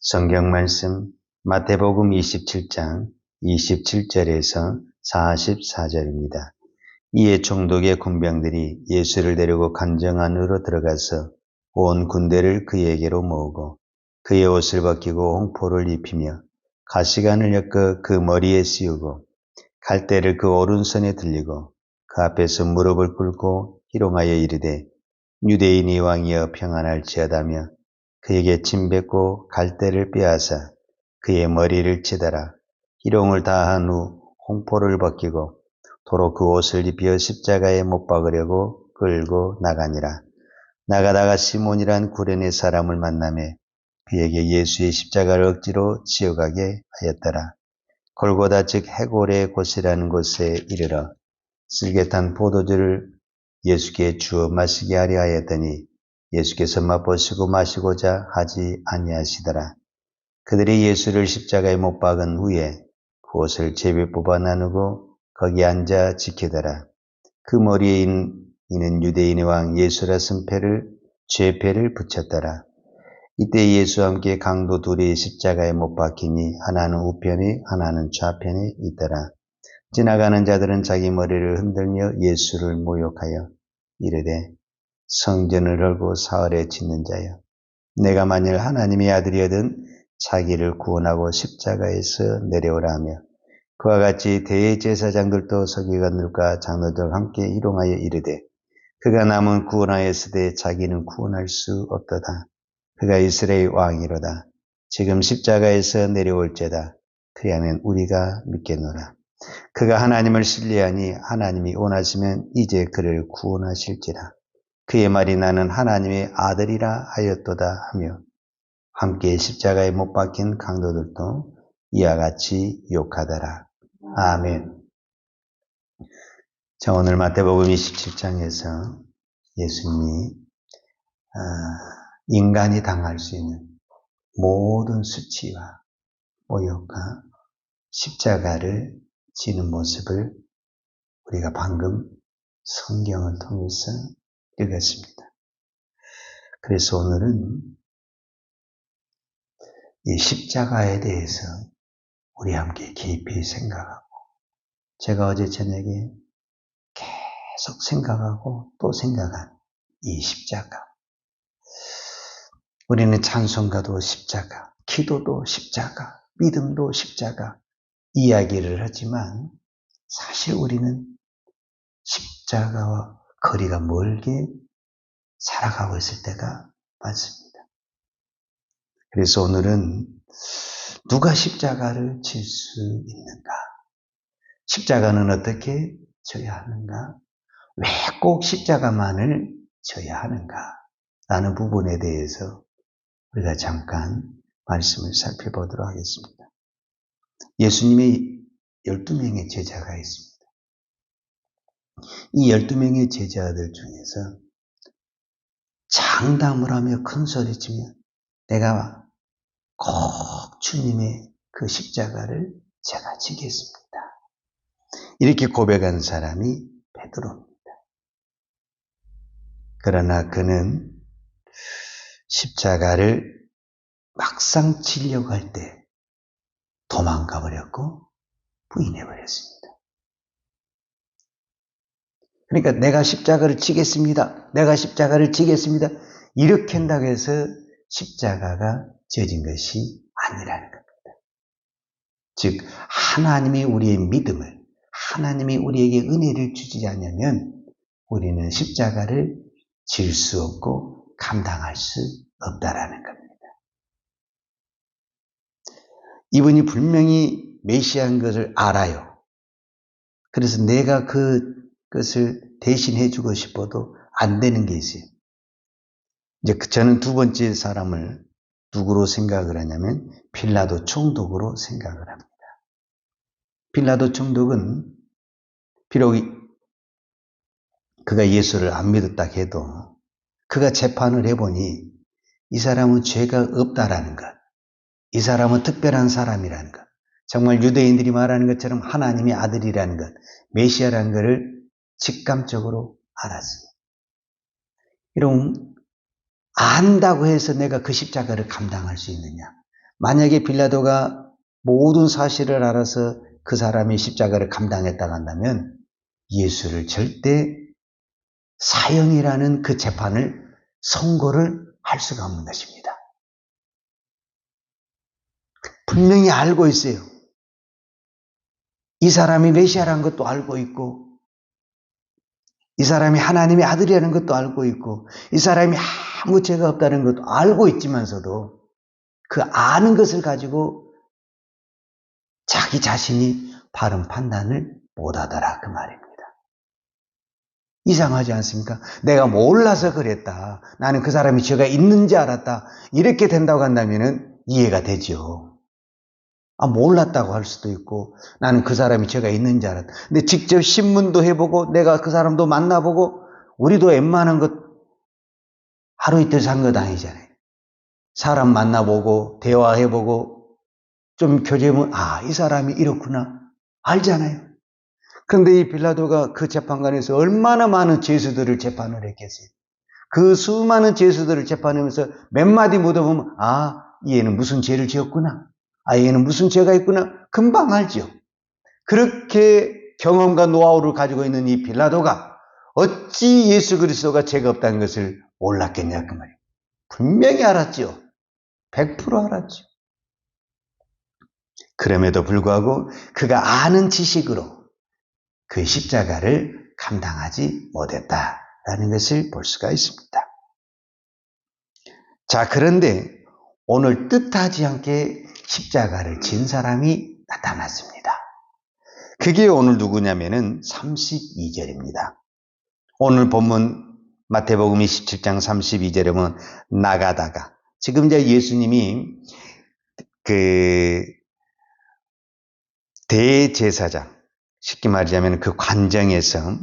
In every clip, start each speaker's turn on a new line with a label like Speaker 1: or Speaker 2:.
Speaker 1: 성경 말씀 마태복음 27장 27절에서 44절입니다. 이에 총독의 군병들이 예수를 데리고 관정 안으로 들어가서 온 군대를 그에게로 모으고 그의 옷을 벗기고 홍포를 입히며 가시관을 엮어 그 머리에 씌우고 갈대를 그 오른손에 들리고 그 앞에서 무릎을 꿇고 희롱하여 이르되 유대인의 왕이여 평안할지어다며 그에게 침 뱉고 갈대를 빼앗아 그의 머리를 치더라. 희롱을 다한 후 홍포를 벗기고 도로 그 옷을 입혀 십자가에 못 박으려고 끌고 나가니라. 나가다가 시몬이란 구레네 사람을 만나매 그에게 예수의 십자가를 억지로 지어가게 하였더라. 골고다 즉 해골의 곳이라는 곳에 이르러 쓸개탄 포도주를 예수께 주어 마시게 하려 하였더니 예수께서 맛보시고 마시고자 하지 아니하시더라. 그들이 예수를 십자가에 못 박은 후에 그 옷을 제비 뽑아 나누고 거기 앉아 지키더라. 그 머리에 이는 유대인의 왕 예수라 쓴 죄패를 붙였더라. 이때 예수와 함께 강도 둘이 십자가에 못 박히니 하나는 우편에 하나는 좌편에 있더라. 지나가는 자들은 자기 머리를 흔들며 예수를 모욕하여 이르되 성전을 헐고 사흘에 짓는 자여, 내가 만일 하나님의 아들이거든 자기를 구원하고 십자가에서 내려오라 하며 그와 같이 대제사장들도 서기관들과 장로들과 함께 희롱하여 이르되 그가 남은 구원하였으되 자기는 구원할 수 없도다. 그가 이스라엘 왕이로다. 지금 십자가에서 내려올죄다. 그리하면 우리가 믿겠노라. 그가 하나님을 신뢰하니 하나님이 원하시면 이제 그를 구원하실지라. 그의 말이 나는 하나님의 아들이라 하였도다 하며 함께 십자가에 못 박힌 강도들도 이와 같이 욕하더라. 아멘. 자, 오늘 마태복음 27장에서 예수님이 인간이 당할 수 있는 모든 수치와 모욕과 십자가를 지는 모습을 우리가 방금 성경을 통해서 읽었습니다. 그래서 오늘은 이 십자가에 대해서 우리 함께 깊이 생각하고, 제가 어제 저녁에 계속 생각하고 또 생각한 이 십자가. 우리는 찬송가도 십자가, 기도도 십자가, 믿음도 십자가 이야기를 하지만 사실 우리는 십자가와 거리가 멀게 살아가고 있을 때가 많습니다. 그래서 오늘은 누가 십자가를 질 수 있는가? 십자가는 어떻게 져야 하는가? 왜 꼭 십자가만을 져야 하는가? 라는 부분에 대해서 우리가 잠깐 말씀을 살펴보도록 하겠습니다. 예수님의 12명의 제자가 있습니다. 이 12명의 제자들 중에서 장담을 하며 큰 소리치며 내가 꼭 주님의 그 십자가를 제가 지겠습니다. 이렇게 고백한 사람이 베드로입니다. 그러나 그는 십자가를 막상 지려고 할 때 도망가 버렸고 부인해 버렸습니다. 그러니까 내가 십자가를 지겠습니다. 내가 십자가를 지겠습니다. 이렇게 한다고 해서 십자가가 지어진 것이 아니라는 겁니다. 즉 하나님이 우리의 믿음을, 하나님이 우리에게 은혜를 주지 않으면 우리는 십자가를 질 수 없고 감당할 수 없다라는 겁니다. 이분이 분명히 메시아인 것을 알아요. 그래서 내가 그것을 대신해 주고 싶어도 안 되는 게 있어요. 이제 저는 두 번째 사람을 누구로 생각을 하냐면 빌라도 총독으로 생각을 합니다. 빌라도 총독은 비록 그가 예수를 안 믿었다 해도 그가 재판을 해보니 이 사람은 죄가 없다라는 것, 이 사람은 특별한 사람이라는 것, 정말 유대인들이 말하는 것처럼 하나님의 아들이라는 것, 메시아라는 것을 직감적으로 알았어요. 이런 안다고 해서 내가 그 십자가를 감당할 수 있느냐? 만약에 빌라도가 모든 사실을 알아서 그 사람이 십자가를 감당했다고 한다면 예수를 절대 사형이라는 그 재판을 선고를 할 수가 없는 것입니다. 분명히 알고 있어요. 이 사람이 메시아라는 것도 알고 있고, 이 사람이 하나님의 아들이라는 것도 알고 있고, 이 사람이 아무 죄가 없다는 것도 알고 있지만서도 그 아는 것을 가지고 자기 자신이 바른 판단을 못하더라 그 말입니다. 이상하지 않습니까? 내가 몰라서 그랬다. 나는 그 사람이 죄가 있는지 알았다. 이렇게 된다고 한다면 이해가 되죠. 몰랐다고 할 수도 있고 나는 그 사람이 죄가 있는지 알았다. 근데 직접 신문도 해보고 내가 그 사람도 만나보고 우리도 웬만한 것 하루 이틀 산 것 아니잖아요. 사람 만나보고 대화해보고 좀 교제하면 이 사람이 이렇구나 알잖아요. 그런데 이 빌라도가 그 재판관에서 얼마나 많은 죄수들을 재판을 했겠어요. 그 수많은 죄수들을 재판하면서 몇 마디 묻어보면 얘는 무슨 죄를 지었구나. 얘는 무슨 죄가 있구나. 금방 알죠. 그렇게 경험과 노하우를 가지고 있는 이 빌라도가 어찌 예수 그리스도가 죄가 없다는 것을 몰랐겠냐 그 말이에요. 분명히 알았죠. 100% 알았죠. 그럼에도 불구하고 그가 아는 지식으로 그 십자가를 감당하지 못했다라는 것을 볼 수가 있습니다. 자, 그런데 오늘 뜻하지 않게 십자가를 진 사람이 나타났습니다. 그게 오늘 누구냐면은 32절입니다. 오늘 본문 마태복음 27장 32절에 보면 나가다가 지금 이제 예수님이 그 대제사장 쉽게 말하자면 그 관정에서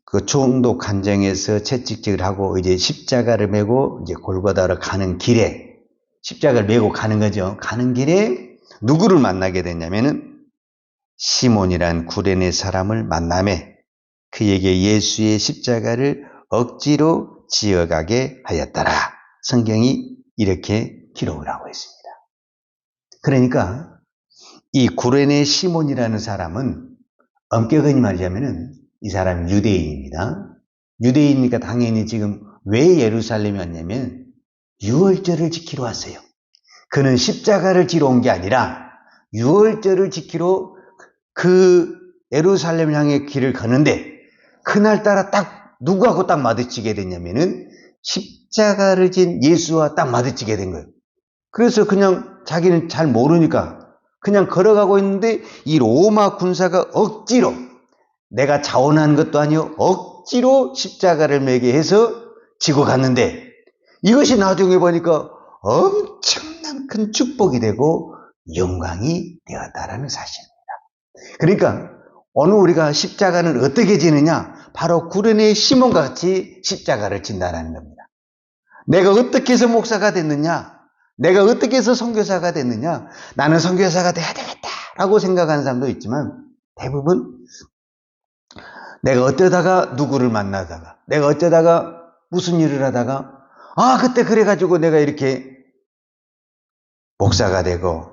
Speaker 1: 그 총독 관정에서 채찍질을 하고 이제 십자가를 메고 이제 골고다로 가는 길에 십자가를 메고 가는 거죠. 가는 길에 누구를 만나게 됐냐면은 시몬이란 구레네 사람을 만나매 그에게 예수의 십자가를 억지로 지어가게 하였더라. 성경이 이렇게 기록을 하고 있습니다. 그러니까 이 구레네 시몬이라는 사람은 엄격히 말하자면은 이 사람은 유대인입니다. 유대인이니까 당연히 지금 왜 예루살렘에 왔냐면 유월절을 지키러 왔어요. 그는 십자가를 지러 온 게 아니라 유월절을 지키러 그 예루살렘 향해 길을 가는데 그날따라 딱 누구하고 딱 마주치게 됐냐면은 십자가를 진 예수와 딱 마주치게 된 거예요. 그래서 그냥 자기는 잘 모르니까 그냥 걸어가고 있는데 이 로마 군사가 억지로 내가 자원한 것도 아니요 억지로 십자가를 매게 해서 지고 갔는데 이것이 나중에 보니까 엄청난 큰 축복이 되고 영광이 되었다라는 사실입니다. 그러니까 오늘 우리가 십자가는 어떻게 지느냐? 바로 구레네 시몬과 같이 십자가를 진다라는 겁니다. 내가 어떻게 해서 목사가 됐느냐? 내가 어떻게 해서 선교사가 됐느냐? 나는 선교사가 돼야 되겠다라고 생각하는 사람도 있지만 대부분 내가 어쩌다가 누구를 만나다가 내가 어쩌다가 무슨 일을 하다가 그때 그래가지고 내가 이렇게 목사가 되고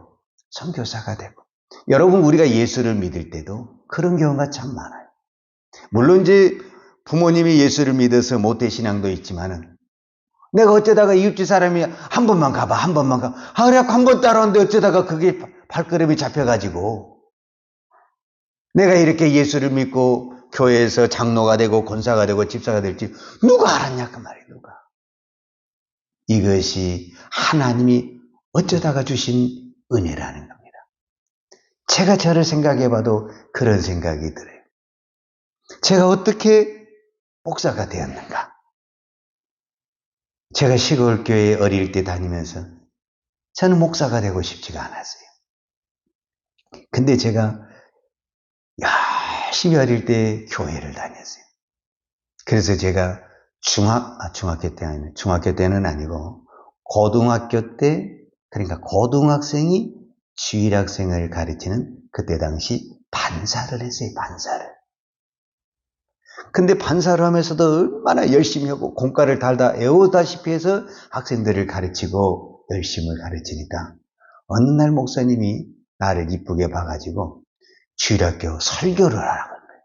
Speaker 1: 선교사가 되고 여러분 우리가 예수를 믿을 때도 그런 경우가 참 많아요. 물론 이제 부모님이 예수를 믿어서 모태신앙도 있지만은 내가 어쩌다가 이웃집 사람이 한 번만 가봐 한 번만 가 그래갖고 한 번 따라오는데 어쩌다가 그게 발걸음이 잡혀가지고 내가 이렇게 예수를 믿고 교회에서 장로가 되고 권사가 되고 집사가 될지 누가 알았냐 그 말이에요. 누가. 이것이 하나님이 어쩌다가 주신 은혜라는 겁니다. 제가 저를 생각해봐도 그런 생각이 들어요. 제가 어떻게 목사가 되었는가? 제가 시골 교회에 어릴 때 다니면서 저는 목사가 되고 싶지가 않았어요. 근데 제가 열심히 어릴 때 교회를 다녔어요. 그래서 제가 중학교 때는 아니고 고등학교 때 그러니까 고등학생이 주일학생을 가르치는 그때 당시 반사를 했어요. 반사를. 근데 판사를 하면서도 얼마나 열심히 하고 공과를 달다 애우다시피 해서 학생들을 가르치고 열심을 가르치니까 어느 날 목사님이 나를 이쁘게 봐가지고 주일학교 설교를 하라고 한 거예요.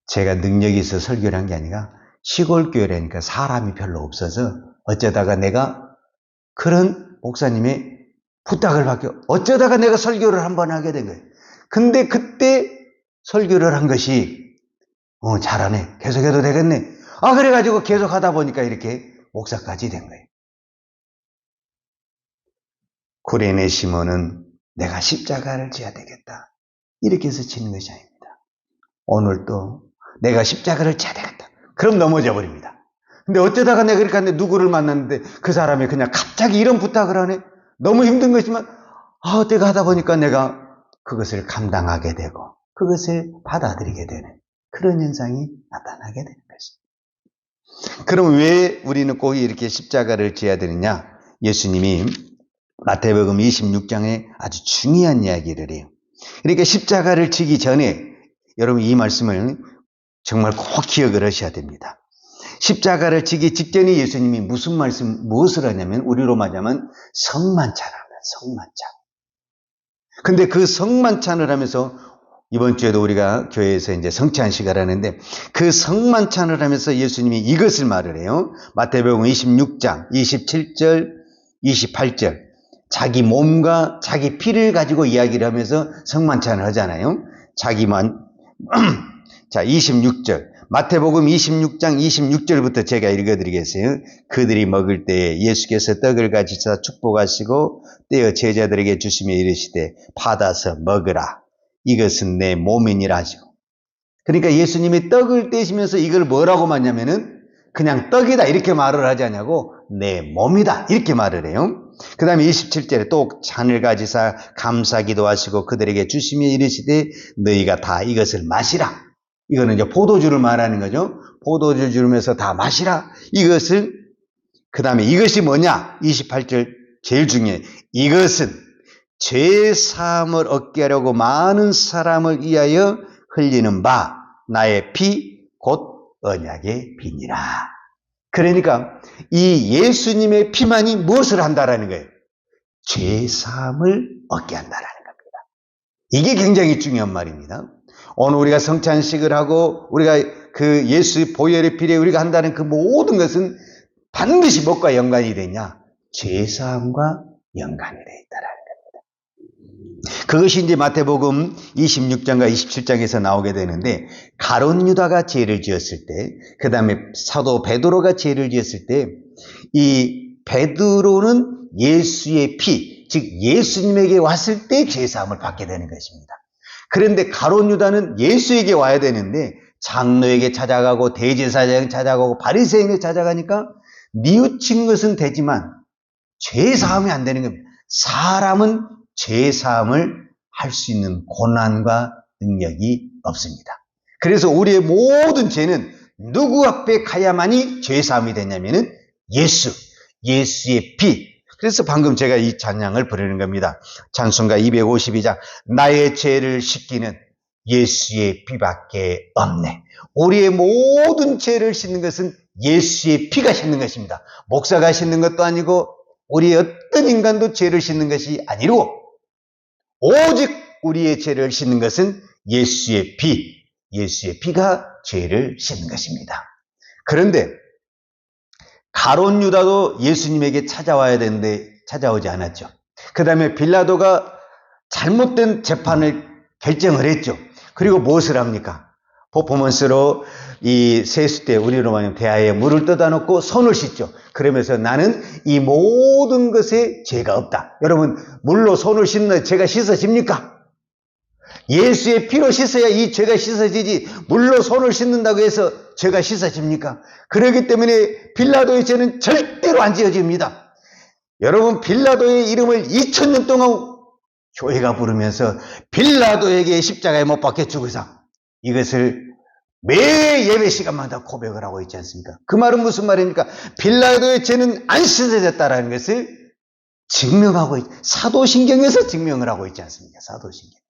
Speaker 1: 제가 능력이 있어 설교를 한 게 아니라 시골 교회라니까 사람이 별로 없어서 어쩌다가 내가 그런 목사님의 부탁을 받고 어쩌다가 내가 설교를 한번 하게 된 거예요. 근데 그때 설교를 한 것이 잘하네. 계속해도 되겠네. 그래가지고 계속 하다 보니까 이렇게 목사까지 된 거예요. 구레네 시몬은 내가 십자가를 져야 되겠다. 이렇게 해서 치는 것이 아닙니다. 오늘 또 내가 십자가를 져야 되겠다. 그럼 넘어져 버립니다. 근데 어쩌다가 내가 그렇게 하는데 누구를 만났는데 그 사람이 그냥 갑자기 이런 부탁을 하네. 너무 힘든 것이지만 내가 하다 보니까 내가 그것을 감당하게 되고 그것을 받아들이게 되는 그런 현상이 나타나게 되는 것입니다. 그럼 왜 우리는 꼭 이렇게 십자가를 져야 되느냐? 예수님이 마태복음 26장에 아주 중요한 이야기를 해요. 그러니까 십자가를 지기 전에 여러분 이 말씀을 정말 꼭 기억을 하셔야 됩니다. 십자가를 지기 직전에 예수님이 무엇을 하냐면 우리로 말하면 성만찬을 합니다. 성만찬. 근데 그 성만찬을 하면서 이번 주에도 우리가 교회에서 이제 성찬식을 하는데 그 성만찬을 하면서 예수님이 이것을 말을 해요. 마태복음 26장 27절 28절 자기 몸과 자기 피를 가지고 이야기를 하면서 성만찬을 하잖아요. 자기만 자 26절 마태복음 26장 26절부터 제가 읽어드리겠어요. 그들이 먹을 때에 예수께서 떡을 가지사 축복하시고 떼어 제자들에게 주시며 이르시되 받아서 먹으라. 이것은 내 몸이니라 하시고. 그러니까 예수님이 떡을 떼시면서 이걸 뭐라고 말냐면은 그냥 떡이다 이렇게 말을 하지 않냐고 내 몸이다 이렇게 말을 해요. 그 다음에 27절에 또 잔을 가지사 감사기도 하시고 그들에게 주시며 이르시되 너희가 다 이것을 마시라. 이거는 이제 포도주를 말하는 거죠. 포도주 주면서 다 마시라. 이것을 그 다음에 이것이 뭐냐? 28절 제일 중요해. 이것은 죄 사함을 얻게 하려고 많은 사람을 위하여 흘리는 바 나의 피 곧 언약의 피니라. 그러니까 이 예수님의 피만이 무엇을 한다라는 거예요? 죄 사함을 얻게 한다라는 겁니다. 이게 굉장히 중요한 말입니다. 오늘 우리가 성찬식을 하고 우리가 그 예수의 보혈의 피를 우리가 한다는 그 모든 것은 반드시 무엇과 연관이 되냐? 죄 사함과 연관이 되어 있다라는 겁니다. 그것이 이제 마태복음 26장과 27장에서 나오게 되는데 가룟 유다가 죄를 지었을 때, 그 다음에 사도 베드로가 죄를 지었을 때 이 베드로는 예수의 피, 즉 예수님에게 왔을 때 죄 사함을 받게 되는 것입니다. 그런데 가룟 유다는 예수에게 와야 되는데 장로에게 찾아가고 대제사장에게 찾아가고 바리새인에게 찾아가니까 뉘우친 것은 되지만 죄 사함이 안 되는 겁니다. 사람은 죄 사함을 할 수 있는 고난과 능력이 없습니다. 그래서 우리의 모든 죄는 누구 앞에 가야만이 죄 사함이 되냐면은 예수의 피. 그래서 방금 제가 이 찬양을 부르는 겁니다. 찬송가 252장 나의 죄를 씻기는 예수의 피밖에 없네. 우리의 모든 죄를 씻는 것은 예수의 피가 씻는 것입니다. 목사가 씻는 것도 아니고 우리의 어떤 인간도 죄를 씻는 것이 아니고 오직 우리의 죄를 씻는 것은 예수의 피가 죄를 씻는 것입니다. 그런데 가룟 유다도 예수님에게 찾아와야 되는데 찾아오지 않았죠. 그 다음에 빌라도가 잘못된 재판을 결정을 했죠. 그리고 무엇을 합니까? 퍼포먼스로 이 세수 때 우리로 말하면 대야에 물을 떠다 놓고 손을 씻죠. 그러면서 나는 이 모든 것에 죄가 없다. 여러분 물로 손을 씻는 죄가 씻어집니까? 예수의 피로 씻어야 이 죄가 씻어지지 물로 손을 씻는다고 해서 죄가 씻어집니까? 그렇기 때문에 빌라도의 죄는 절대로 안 지어집니다. 여러분 빌라도의 이름을 2000년 동안 교회가 부르면서 빌라도에게 십자가에 못 박혀 죽으사 이것을 매 예배 시간마다 고백을 하고 있지 않습니까? 그 말은 무슨 말입니까? 빌라도의 죄는 안 씻어졌다라는 것을 증명하고 사도신경에서 증명을 하고 있지 않습니까? 사도신경에서.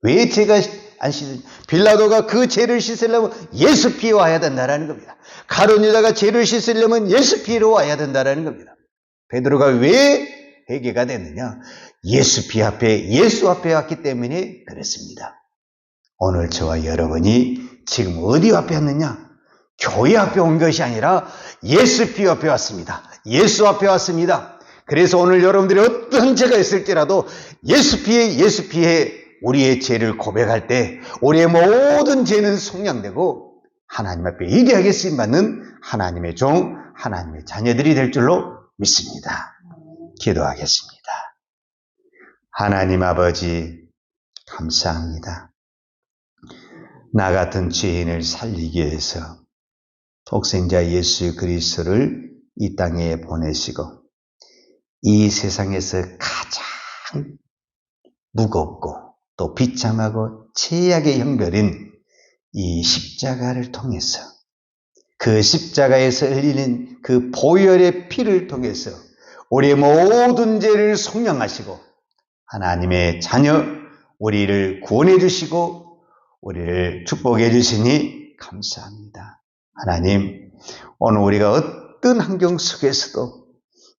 Speaker 1: 왜 죄가 안 씻은, 빌라도가 그 죄를 씻으려면 예수 피에 와야 된다라는 겁니다. 가룟 유다가 죄를 씻으려면 예수 피로 와야 된다라는 겁니다. 베드로가 왜 회개가 됐느냐? 예수 피 앞에, 예수 앞에 왔기 때문에 그렇습니다. 오늘 저와 여러분이 지금 어디 앞에 왔느냐? 교회 앞에 온 것이 아니라 예수 피 앞에 왔습니다. 예수 앞에 왔습니다. 그래서 오늘 여러분들이 어떤 죄가 있을지라도 예수 피에 우리의 죄를 고백할 때 우리의 모든 죄는 속량되고 하나님 앞에 위대하게 쓰임받는 하나님의 종, 하나님의 자녀들이 될 줄로 믿습니다. 기도하겠습니다. 하나님 아버지 감사합니다. 나 같은 죄인을 살리기 위해서 독생자 예수 그리스도를 이 땅에 보내시고 이 세상에서 가장 무겁고 또 비참하고 최악의 형벌인 이 십자가를 통해서 그 십자가에서 흘리는 그 보혈의 피를 통해서 우리의 모든 죄를 속량하시고 하나님의 자녀 우리를 구원해 주시고 우리를 축복해 주시니 감사합니다. 하나님, 오늘 우리가 어떤 환경 속에서도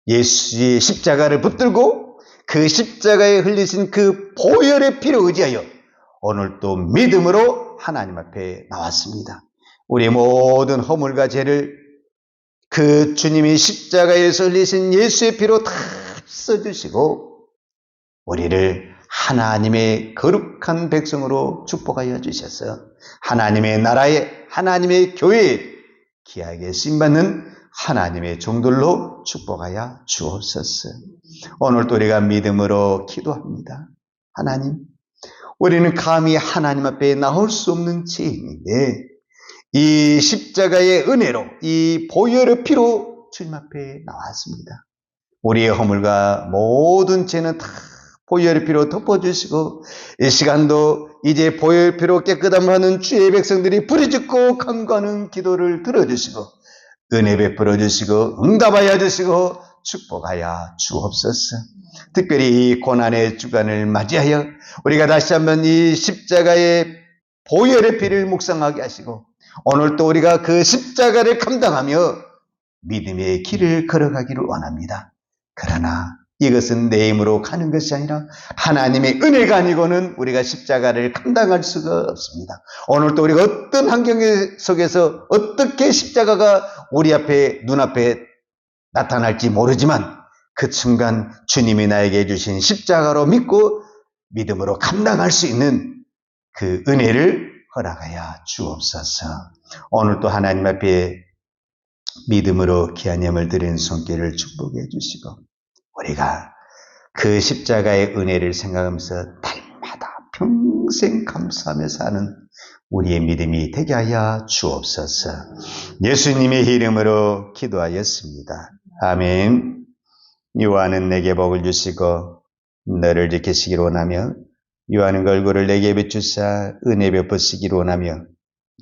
Speaker 1: 예수의 십자가를 붙들고 그 십자가에 흘리신 그 보혈의 피를 의지하여 오늘 또 믿음으로 하나님 앞에 나왔습니다. 우리의 모든 허물과 죄를 그 주님이 십자가에서 흘리신 예수의 피로 다 써주시고 우리를 하나님의 거룩한 백성으로 축복하여 주셔서 하나님의 나라에 하나님의 교회에 귀하게 쓰임받는 하나님의 종들로 축복하여 주옵소서. 오늘도 우리가 믿음으로 기도합니다. 하나님, 우리는 감히 하나님 앞에 나올 수 없는 죄인인데 이 십자가의 은혜로 이 보혈의 피로 주님 앞에 나왔습니다. 우리의 허물과 모든 죄는 다 보혈의 피로 덮어주시고 이 시간도 이제 보혈의 피로 깨끗함을 하는 주의 백성들이 부르짖고 간구하는 기도를 들어주시고 은혜 베풀어 주시고 응답하여 주시고 축복하여 주옵소서. 특별히 이 고난의 주간을 맞이하여 우리가 다시 한번 이 십자가의 보혈의 피를 묵상하게 하시고 오늘 또 우리가 그 십자가를 감당하며 믿음의 길을 걸어가기를 원합니다. 그러나 이것은 내 힘으로 가는 것이 아니라 하나님의 은혜가 아니고는 우리가 십자가를 감당할 수가 없습니다. 오늘 또 우리가 어떤 환경 속에서 어떻게 십자가가 우리 앞에 눈앞에 나타날지 모르지만 그 순간 주님이 나에게 주신 십자가로 믿고 믿음으로 감당할 수 있는 그 은혜를 허락하여 주옵소서. 오늘 또 하나님 앞에 믿음으로 귀한 예물 드리는 손길을 축복해 주시고 우리가 그 십자가의 은혜를 생각하면서 달마다 평생 감사하며 사는 우리의 믿음이 되게 하여 주옵소서. 예수님의 이름으로 기도하였습니다. 아멘. 요한은 내게 복을 주시고 너를 지키시기를 원하며 요한은 그 얼굴을 내게 비추사 은혜 베푸시기를 원하며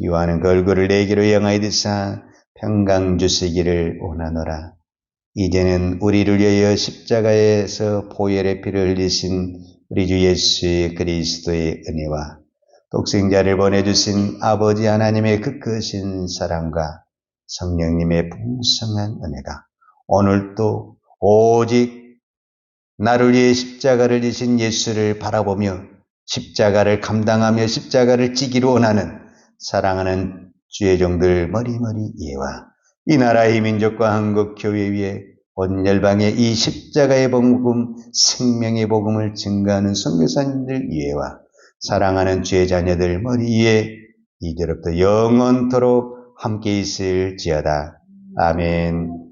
Speaker 1: 요한은 그 얼굴을 내게로 향하여 드사 평강 주시기를 원하노라. 이제는 우리를 위하여 십자가에서 보혈의 피를 흘리신 우리 주 예수 그리스도의 은혜와 독생자를 보내주신 아버지 하나님의 그 크신 사랑과 성령님의 풍성한 은혜가 오늘도 오직 나를 위해 십자가를 지신 예수를 바라보며 십자가를 감당하며 십자가를 지기로 원하는 사랑하는 주의 종들 머리머리 예와 이 나라의 민족과 한국 교회 위에 온 열방에 이 십자가의 복음, 생명의 복음을 증거하는 선교사님들 위에와 사랑하는 주의 자녀들 머리 위에 이제로부터 영원토록 함께 있을지어다. 아멘.